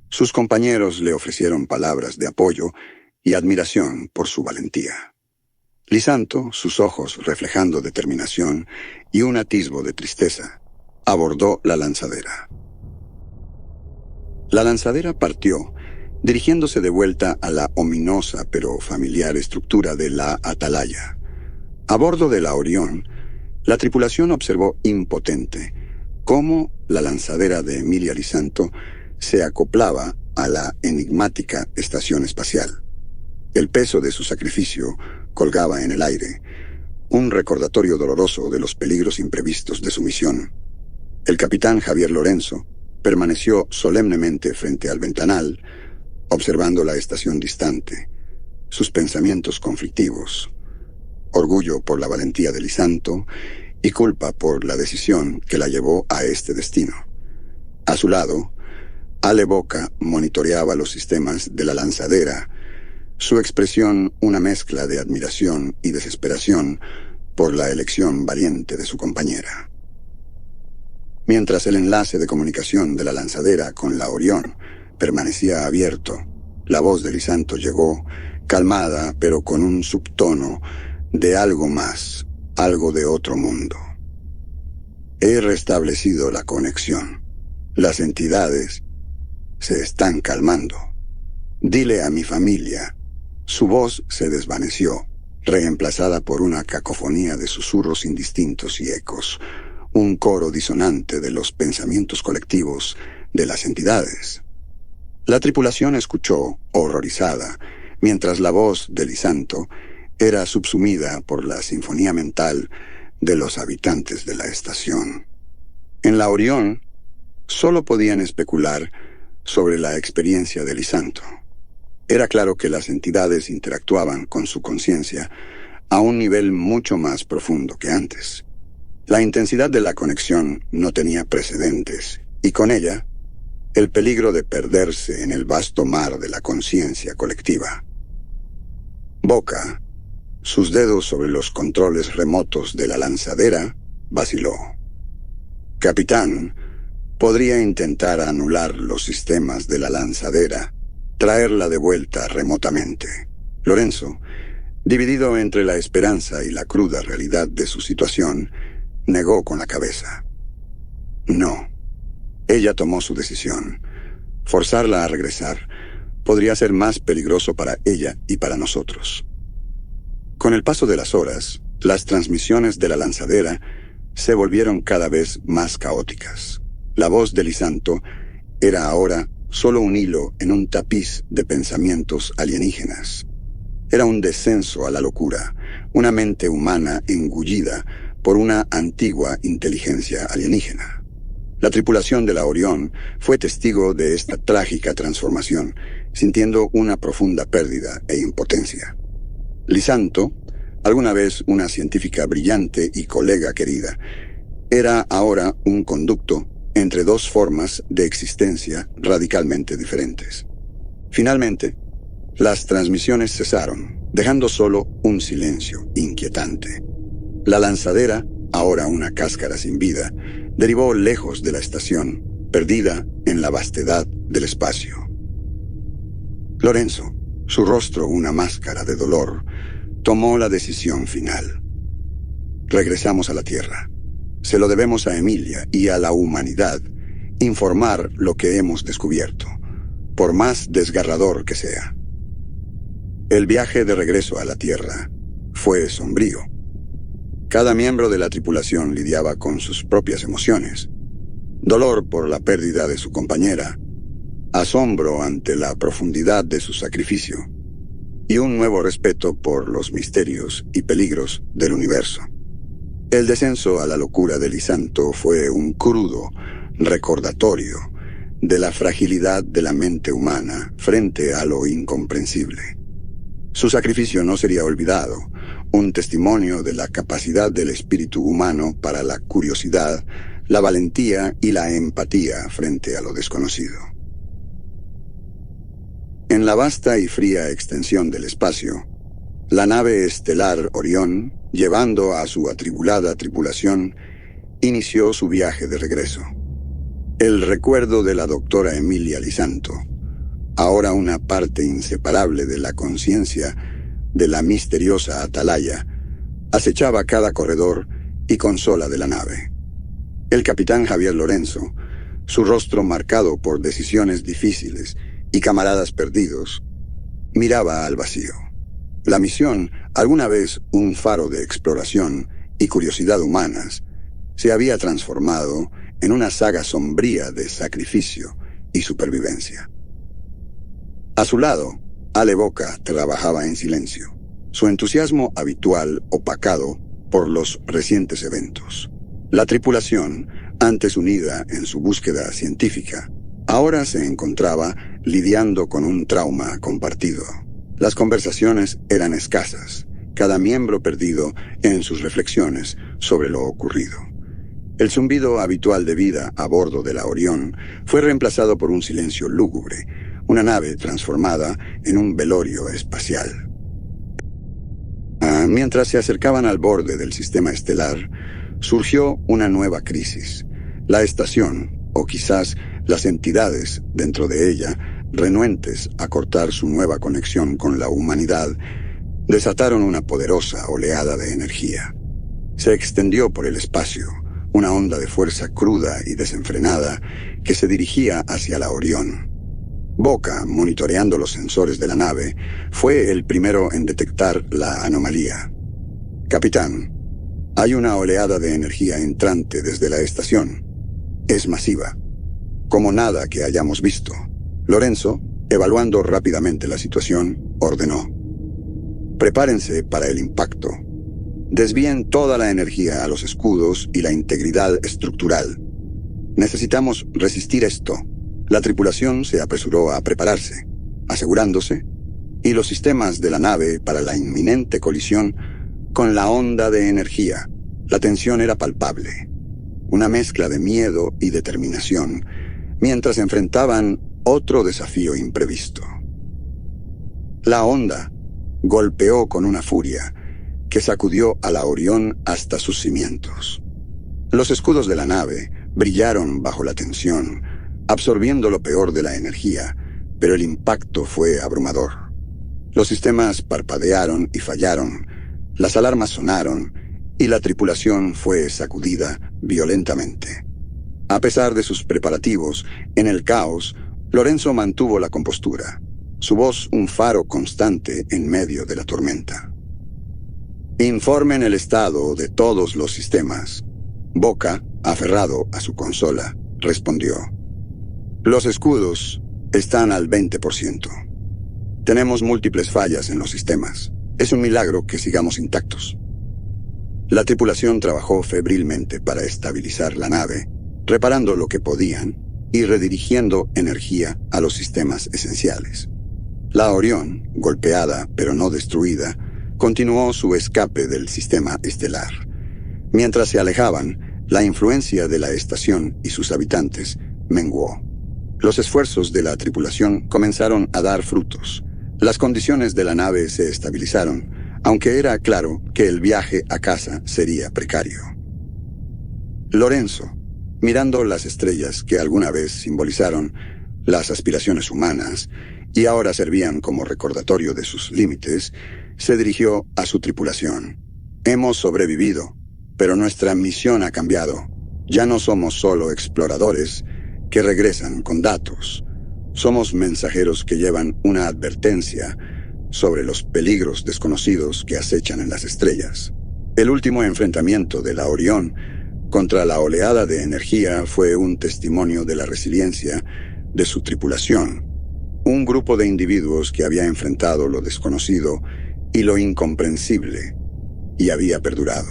sus compañeros le ofrecieron palabras de apoyo y admiración por su valentía. Lisanto, sus ojos reflejando determinación y un atisbo de tristeza, abordó la lanzadera. La lanzadera partió, dirigiéndose de vuelta a la ominosa pero familiar estructura de la atalaya. A bordo de la Orión, la tripulación observó impotente cómo la lanzadera de Emilia Lisanto se acoplaba a la enigmática estación espacial. El peso de su sacrificio colgaba en el aire, un recordatorio doloroso de los peligros imprevistos de su misión. El capitán Javier Lorenzo, permaneció solemnemente frente al ventanal, observando la estación distante, sus pensamientos conflictivos, orgullo por la valentía de Lisanto y culpa por la decisión que la llevó a este destino. A su lado, Ale Boca monitoreaba los sistemas de la lanzadera, su expresión una mezcla de admiración y desesperación por la elección valiente de su compañera. Mientras el enlace de comunicación de la lanzadera con la Orión permanecía abierto, la voz de Lisanto llegó, calmada pero con un subtono de algo más, algo de otro mundo. He restablecido la conexión. Las entidades se están calmando. Dile a mi familia. Su voz se desvaneció, reemplazada por una cacofonía de susurros indistintos y ecos, un coro disonante de los pensamientos colectivos de las entidades. La tripulación escuchó, horrorizada, mientras la voz de Lisanto era subsumida por la sinfonía mental de los habitantes de la estación. En la Orión, solo podían especular sobre la experiencia de Lisanto. Era claro que las entidades interactuaban con su conciencia a un nivel mucho más profundo que antes. La intensidad de la conexión no tenía precedentes, y con ella, el peligro de perderse en el vasto mar de la conciencia colectiva. Boca, sus dedos sobre los controles remotos de la lanzadera, vaciló. Capitán, podría intentar anular los sistemas de la lanzadera, traerla de vuelta remotamente. Lorenzo, dividido entre la esperanza y la cruda realidad de su situación, negó con la cabeza. No. Ella tomó su decisión. Forzarla a regresar podría ser más peligroso para ella y para nosotros. Con el paso de las horas, las transmisiones de la lanzadera se volvieron cada vez más caóticas. La voz de Lisanto era ahora solo un hilo en un tapiz de pensamientos alienígenas. Era un descenso a la locura, una mente humana engullida por una antigua inteligencia alienígena. La tripulación de la Orión fue testigo de esta trágica transformación, sintiendo una profunda pérdida e impotencia. Lisanto, alguna vez una científica brillante y colega querida, era ahora un conducto entre dos formas de existencia radicalmente diferentes. Finalmente, las transmisiones cesaron, dejando solo un silencio inquietante. La lanzadera, ahora una cáscara sin vida, derivó lejos de la estación, perdida en la vastedad del espacio. Lorenzo, su rostro una máscara de dolor, tomó la decisión final. Regresamos a la Tierra. Se lo debemos a Emilia y a la humanidad informar lo que hemos descubierto, por más desgarrador que sea. El viaje de regreso a la Tierra fue sombrío. Cada miembro de la tripulación lidiaba con sus propias emociones. Dolor por la pérdida de su compañera, asombro ante la profundidad de su sacrificio y un nuevo respeto por los misterios y peligros del universo. El descenso a la locura de Lisanto fue un crudo recordatorio de la fragilidad de la mente humana frente a lo incomprensible. Su sacrificio no sería olvidado, un testimonio de la capacidad del espíritu humano para la curiosidad, la valentía y la empatía frente a lo desconocido. En la vasta y fría extensión del espacio, la nave estelar Orión, llevando a su atribulada tripulación, inició su viaje de regreso. El recuerdo de la doctora Emilia Lisanto, ahora una parte inseparable de la conciencia de la misteriosa atalaya, acechaba cada corredor y consola de la nave. El capitán Javier Lorenzo, su rostro marcado por decisiones difíciles y camaradas perdidos, miraba al vacío. La misión, alguna vez un faro de exploración y curiosidad humanas, se había transformado en una saga sombría de sacrificio y supervivencia. A su lado, Ale Boca trabajaba en silencio, su entusiasmo habitual opacado por los recientes eventos. La tripulación, antes unida en su búsqueda científica, ahora se encontraba lidiando con un trauma compartido. Las conversaciones eran escasas, cada miembro perdido en sus reflexiones sobre lo ocurrido. El zumbido habitual de vida a bordo de la Orión fue reemplazado por un silencio lúgubre, una nave transformada en un velorio espacial. Mientras se acercaban al borde del sistema estelar, surgió una nueva crisis. La estación, o quizás las entidades dentro de ella, renuentes a cortar su nueva conexión con la humanidad, desataron una poderosa oleada de energía. Se extendió por el espacio, una onda de fuerza cruda y desenfrenada que se dirigía hacia la Orión. Boca, monitoreando los sensores de la nave, fue el primero en detectar la anomalía. «Capitán, hay una oleada de energía entrante desde la estación. Es masiva, como nada que hayamos visto». Lorenzo, evaluando rápidamente la situación, ordenó: «Prepárense para el impacto. Desvíen toda la energía a los escudos y la integridad estructural. Necesitamos resistir esto». La tripulación se apresuró a prepararse, asegurándose, y los sistemas de la nave para la inminente colisión con la onda de energía. La tensión era palpable, una mezcla de miedo y determinación, mientras enfrentaban otro desafío imprevisto. La onda golpeó con una furia que sacudió a la Orión hasta sus cimientos. Los escudos de la nave brillaron bajo la tensión, absorbiendo lo peor de la energía, pero el impacto fue abrumador. Los sistemas parpadearon y fallaron, las alarmas sonaron, y la tripulación fue sacudida violentamente. A pesar de sus preparativos, en el caos, Lorenzo mantuvo la compostura, su voz un faro constante en medio de la tormenta. «Informen el estado de todos los sistemas». Boca, aferrado a su consola, respondió: «Los escudos están al 20%. Tenemos múltiples fallas en los sistemas. Es un milagro que sigamos intactos». La tripulación trabajó febrilmente para estabilizar la nave, reparando lo que podían y redirigiendo energía a los sistemas esenciales. La Orión, golpeada pero no destruida, continuó su escape del sistema estelar. Mientras se alejaban, la influencia de la estación y sus habitantes menguó. Los esfuerzos de la tripulación comenzaron a dar frutos. Las condiciones de la nave se estabilizaron, aunque era claro que el viaje a casa sería precario. Lorenzo, mirando las estrellas que alguna vez simbolizaron las aspiraciones humanas y ahora servían como recordatorio de sus límites, se dirigió a su tripulación. «Hemos sobrevivido, pero nuestra misión ha cambiado. Ya no somos solo exploradores que regresan con datos. Somos mensajeros que llevan una advertencia sobre los peligros desconocidos que acechan en las estrellas». El último enfrentamiento de la Orión contra la oleada de energía fue un testimonio de la resiliencia de su tripulación, un grupo de individuos que había enfrentado lo desconocido y lo incomprensible y había perdurado.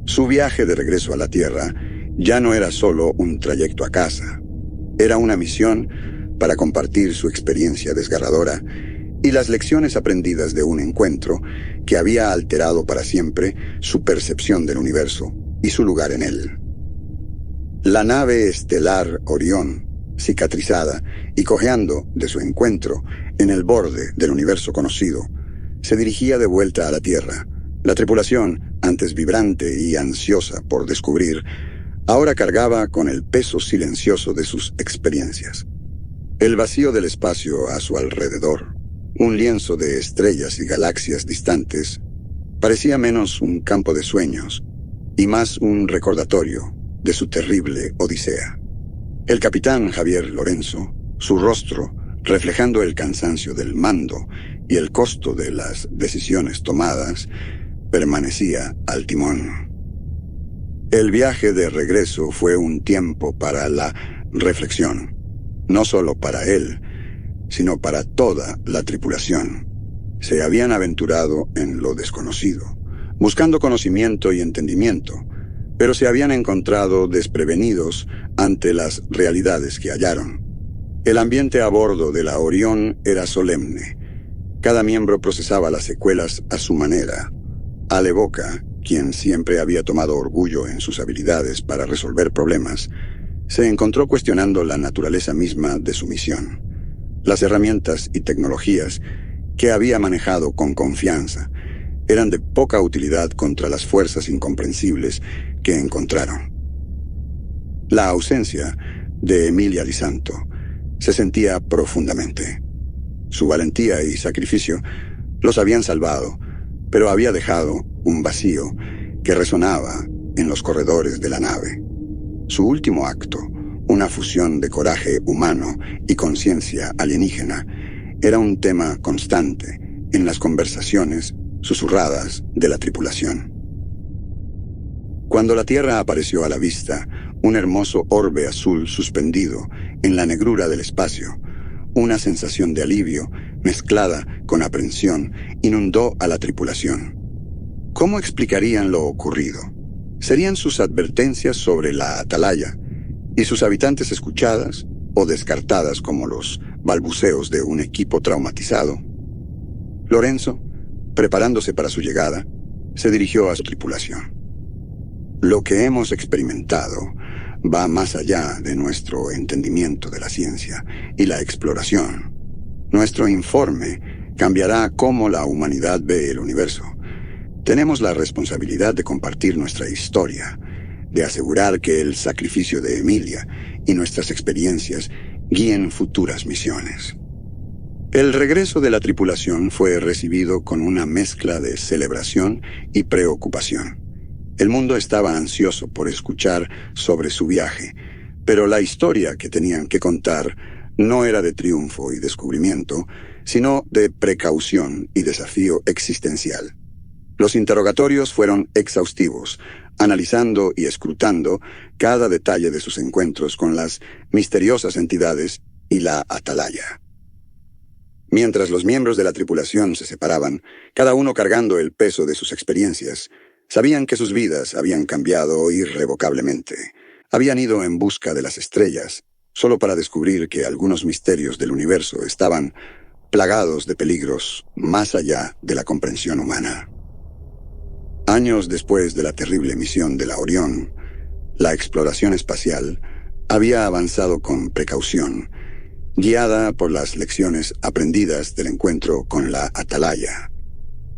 Su viaje de regreso a la Tierra ya no era solo un trayecto a casa. Era una misión para compartir su experiencia desgarradora y las lecciones aprendidas de un encuentro que había alterado para siempre su percepción del universo y su lugar en él. La nave estelar Orión, cicatrizada y cojeando de su encuentro en el borde del universo conocido, se dirigía de vuelta a la Tierra. La tripulación, antes vibrante y ansiosa por descubrir, ahora cargaba con el peso silencioso de sus experiencias. El vacío del espacio a su alrededor, un lienzo de estrellas y galaxias distantes, parecía menos un campo de sueños y más un recordatorio de su terrible odisea. El capitán Javier Lorenzo, su rostro reflejando el cansancio del mando y el costo de las decisiones tomadas, permanecía al timón. El viaje de regreso fue un tiempo para la reflexión, no solo para él, sino para toda la tripulación. Se habían aventurado en lo desconocido, buscando conocimiento y entendimiento, pero se habían encontrado desprevenidos ante las realidades que hallaron. El ambiente a bordo de la Orión era solemne. Cada miembro procesaba las secuelas a su manera. Ale Boca, quien siempre había tomado orgullo en sus habilidades para resolver problemas, se encontró cuestionando la naturaleza misma de su misión. Las herramientas y tecnologías que había manejado con confianza eran de poca utilidad contra las fuerzas incomprensibles que encontraron. La ausencia de Emilia Lisanto se sentía profundamente. Su valentía y sacrificio los habían salvado, pero había dejado un vacío que resonaba en los corredores de la nave. Su último acto, una fusión de coraje humano y conciencia alienígena, era un tema constante en las conversaciones susurradas de la tripulación. Cuando la Tierra apareció a la vista, un hermoso orbe azul suspendido en la negrura del espacio, una sensación de alivio mezclada con aprensión inundó a la tripulación. ¿Cómo explicarían lo ocurrido? ¿Serían sus advertencias sobre la atalaya y sus habitantes escuchadas o descartadas como los balbuceos de un equipo traumatizado? Lorenzo, preparándose para su llegada, se dirigió a su tripulación. Lo que hemos experimentado va más allá de nuestro entendimiento de la ciencia y la exploración. Nuestro informe cambiará cómo la humanidad ve el universo. Tenemos la responsabilidad de compartir nuestra historia, de asegurar que el sacrificio de Emilia y nuestras experiencias guíen futuras misiones. El regreso de la tripulación fue recibido con una mezcla de celebración y preocupación. El mundo estaba ansioso por escuchar sobre su viaje, pero la historia que tenían que contar no era de triunfo y descubrimiento, sino de precaución y desafío existencial. Los interrogatorios fueron exhaustivos, analizando y escrutando cada detalle de sus encuentros con las misteriosas entidades y la atalaya. Mientras los miembros de la tripulación se separaban, cada uno cargando el peso de sus experiencias, sabían que sus vidas habían cambiado irrevocablemente. Habían ido en busca de las estrellas, solo para descubrir que algunos misterios del universo estaban plagados de peligros más allá de la comprensión humana. Años después de la terrible misión de la Orión, la exploración espacial había avanzado con precaución, guiada por las lecciones aprendidas del encuentro con la atalaya.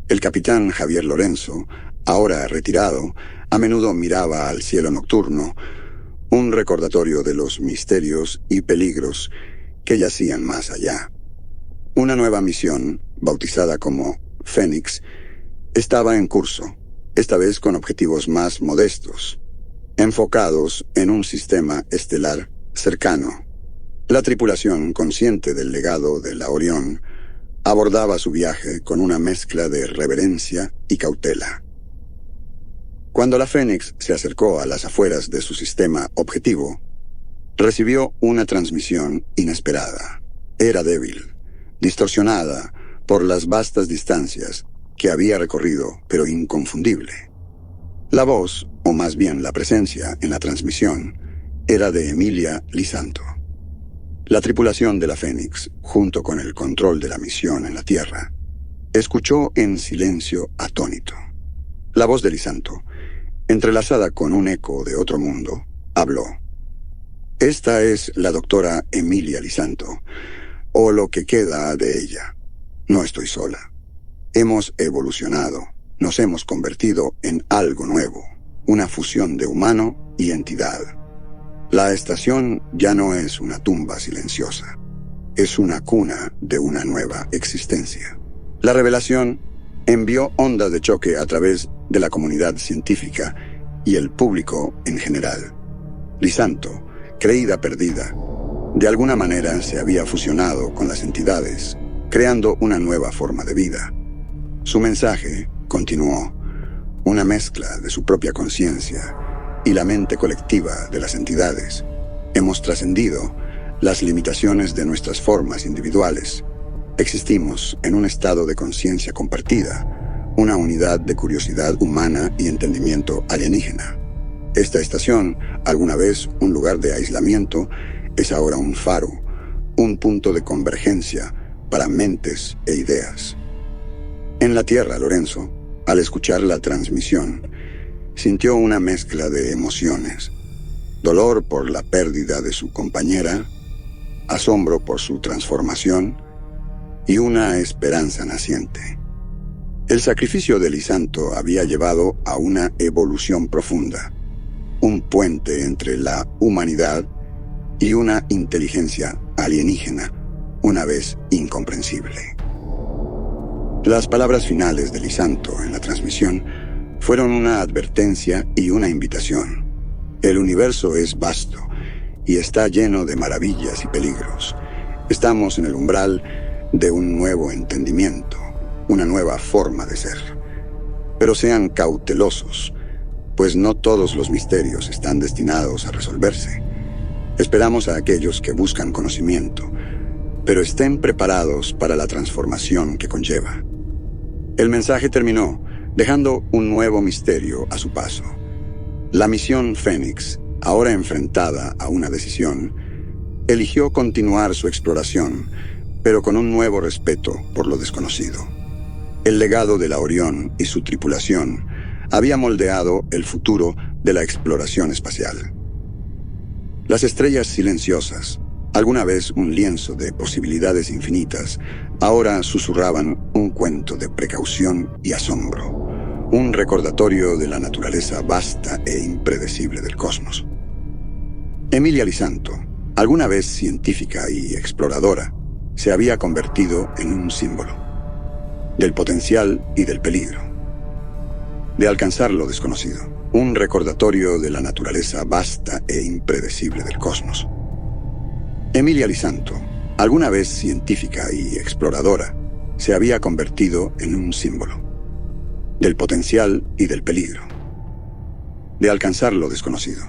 El capitán Javier Lorenzo, ahora retirado, a menudo miraba al cielo nocturno, un recordatorio de los misterios y peligros que yacían más allá. Una nueva misión, bautizada como Fénix, estaba en curso, esta vez con objetivos más modestos, enfocados en un sistema estelar cercano. La tripulación, consciente del legado de la Orión, abordaba su viaje con una mezcla de reverencia y cautela. Cuando la Fénix se acercó a las afueras de su sistema objetivo, recibió una transmisión inesperada. Era débil, distorsionada por las vastas distancias que había recorrido, pero inconfundible. La voz, o más bien la presencia en la transmisión, era de Emilia Lisanto. La tripulación de la Fénix, junto con el control de la misión en la Tierra, escuchó en silencio atónito. La voz de Lisanto, entrelazada con un eco de otro mundo, habló. Esta es la doctora Emilia Lisanto, o lo que queda de ella. No estoy sola. Hemos evolucionado, nos hemos convertido en algo nuevo, una fusión de humano y entidad. La estación ya no es una tumba silenciosa, es una cuna de una nueva existencia. La revelación envió ondas de choque a través de la comunidad científica y el público en general. Lisanto, creída perdida, de alguna manera se había fusionado con las entidades, creando una nueva forma de vida. Su mensaje continuó, una mezcla de su propia conciencia y la mente colectiva de las entidades. Hemos trascendido las limitaciones de nuestras formas individuales. Existimos en un estado de conciencia compartida, una unidad de curiosidad humana y entendimiento alienígena. Esta estación, alguna vez un lugar de aislamiento, es ahora un faro, un punto de convergencia para mentes e ideas. En la Tierra, Lorenzo, al escuchar la transmisión, sintió una mezcla de emociones: dolor por la pérdida de su compañera, asombro por su transformación y una esperanza naciente. El sacrificio de Lisanto había llevado a una evolución profunda, un puente entre la humanidad y una inteligencia alienígena, una vez incomprensible. Las palabras finales de Lisanto en la transmisión fueron una advertencia y una invitación. El universo es vasto y está lleno de maravillas y peligros. Estamos en el umbral de un nuevo entendimiento, una nueva forma de ser. Pero sean cautelosos, pues no todos los misterios están destinados a resolverse. Esperamos a aquellos que buscan conocimiento, pero estén preparados para la transformación que conlleva. El mensaje terminó, dejando un nuevo misterio a su paso. La misión Fénix, ahora enfrentada a una decisión, eligió continuar su exploración, pero con un nuevo respeto por lo desconocido. El legado de la Orión y su tripulación había moldeado el futuro de la exploración espacial. Las estrellas silenciosas, alguna vez un lienzo de posibilidades infinitas, ahora susurraban un cuento de precaución y asombro, un recordatorio de la naturaleza vasta e impredecible del cosmos. Emilia Lisanto, alguna vez científica y exploradora, se había convertido en un símbolo del potencial y del peligro, de alcanzar lo desconocido, un recordatorio de la naturaleza vasta e impredecible del cosmos. Emilia Lisanto, alguna vez científica y exploradora, se había convertido en un símbolo del potencial y del peligro, de alcanzar lo desconocido.